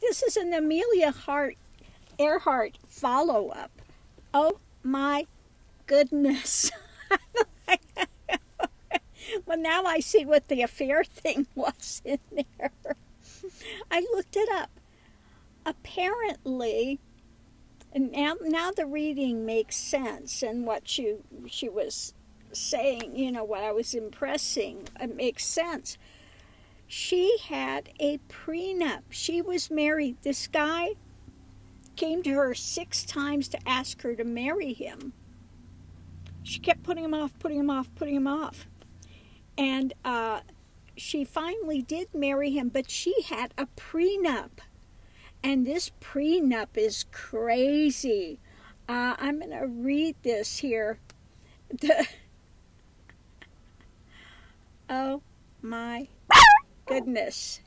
This is an Amelia Earhart follow-up. Oh my goodness. Well, now I see what the affair thing was in there. I looked it up. Apparently, and now the reading makes sense, and what she was saying, you know, what I was impressing, it makes sense. She had a prenup. She was married. This guy came to her 6 times to ask her to marry him. She kept putting him off. And she finally did marry him, but she had a prenup. And this prenup is crazy. I'm going to read this here. Oh my goodness.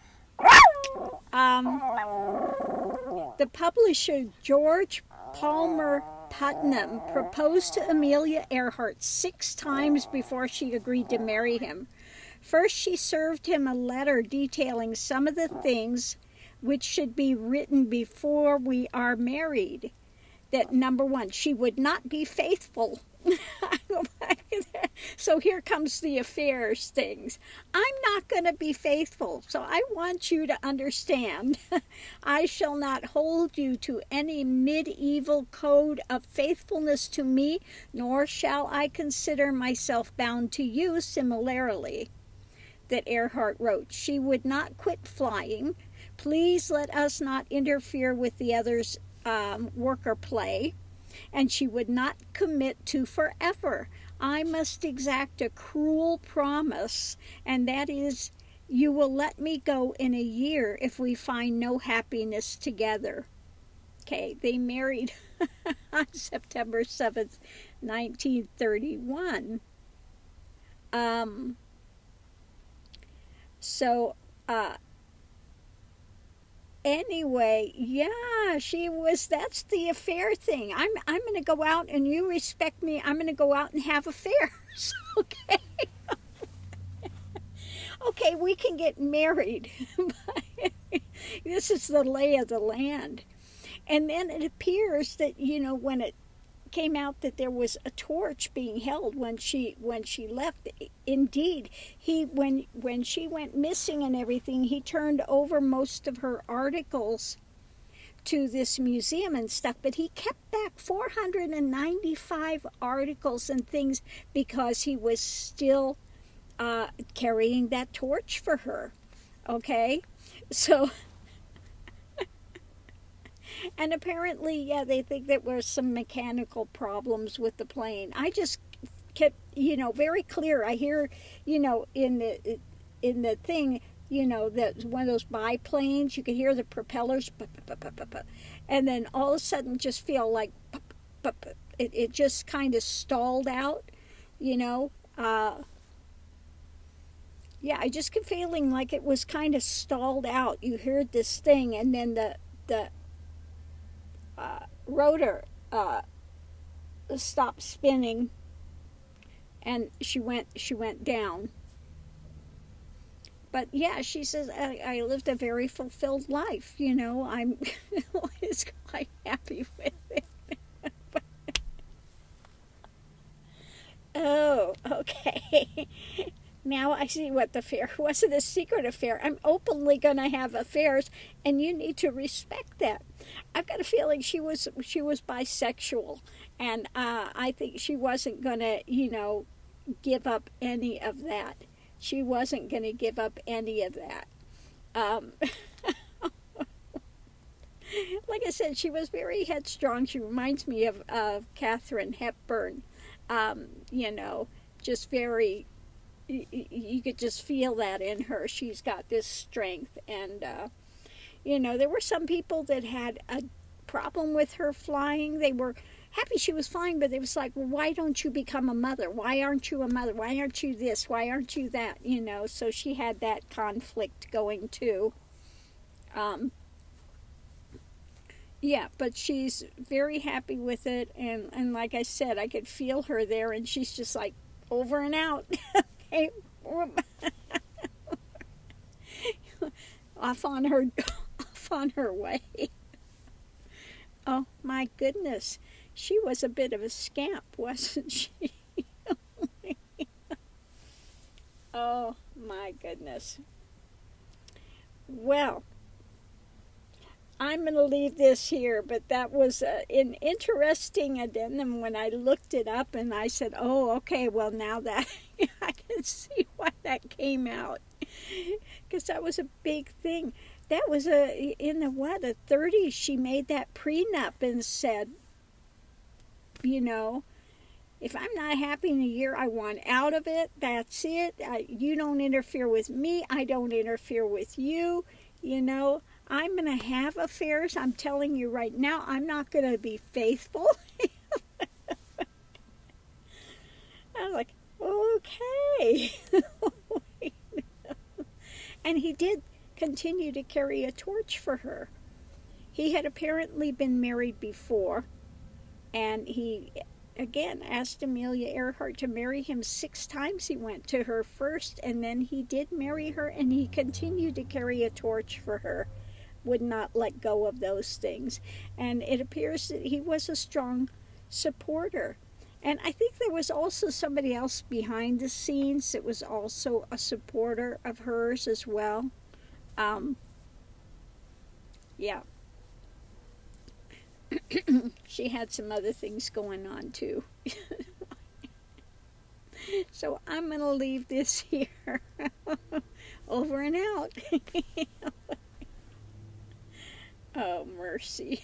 The publisher George Palmer Putnam proposed to Amelia Earhart 6 times before she agreed to marry him. First, she served him a letter detailing some of the things which should be written before we are married. That, number 1, she would not be faithful. So here comes the affairs things. I'm not going to be faithful. So I want you to understand, I shall not hold you to any medieval code of faithfulness to me, nor shall I consider myself bound to you similarly. That Earhart wrote, she would not quit flying. Please let us not interfere with the other's work or play. And she would not commit to forever. I must exact a cruel promise, and that is, you will let me go in a year if we find no happiness together. Okay, they married on September 7th, 1931. Anyway, yeah, that's the affair thing. I'm going to go out and you respect me. I'm going to go out and have affairs. Okay. Okay, we can get married. This is the lay of the land. And then it appears that, you know, when it came out that there was a torch being held when she left, indeed, when she went missing and everything, he turned over most of her articles to this museum and stuff, but he kept back 495 articles and things because he was still carrying that torch for her. Okay, so and apparently, yeah, they think there were some mechanical problems with the plane. I just kept, you know, very clear. I hear, you know, in the thing, you know, that one of those biplanes, you could hear the propellers, and then all of a sudden just feel like it just kind of stalled out, you know. Yeah, I just kept feeling like it was kind of stalled out. You heard this thing, and then the rotor stopped spinning, and she went down. But yeah, she says, I lived a very fulfilled life. You know, I'm always quite happy with it. Oh, okay. Now I see what the affair wasn't a secret affair. I'm openly going to have affairs, and you need to respect that. I've got a feeling she was bisexual, and I think she wasn't going to, you know, give up any of that. She wasn't going to give up any of that. Like I said, she was very headstrong. She reminds me of Katharine Hepburn. You know, just very. You could just feel that in her. She's got this strength, and you know, there were some people that had a problem with her flying. They were happy she was flying, but it was like, well, why don't you become a mother? Why aren't you a mother? Why aren't you this? Why aren't you that? You know, so she had that conflict going too. Yeah, but she's very happy with it, and like I said, I could feel her there, and she's just like, over and out. Okay. off on off on her way. Oh my goodness, she was a bit of a scamp, wasn't she? Oh my goodness. Well, I'm going to leave this here, but that was an interesting addendum when I looked it up and I said, oh, okay, well, now that I can see why that came out. Because that was a big thing. That was in the 30s, she made that prenup and said, you know, if I'm not happy in a year, I want out of it. That's it. You don't interfere with me. I don't interfere with you. You know, I'm going to have affairs. I'm telling you right now, I'm not going to be faithful. I was like, okay. And he did continue to carry a torch for her. He had apparently been married before, and he again asked Amelia Earhart to marry him 6 times. He went to her first, and then he did marry her, and he continued to carry a torch for her, would not let go of those things. And it appears that he was a strong supporter. And I think there was also somebody else behind the scenes that was also a supporter of hers as well. Yeah. She had some other things going on too. So I'm going to leave this here. Over and out. Oh, mercy.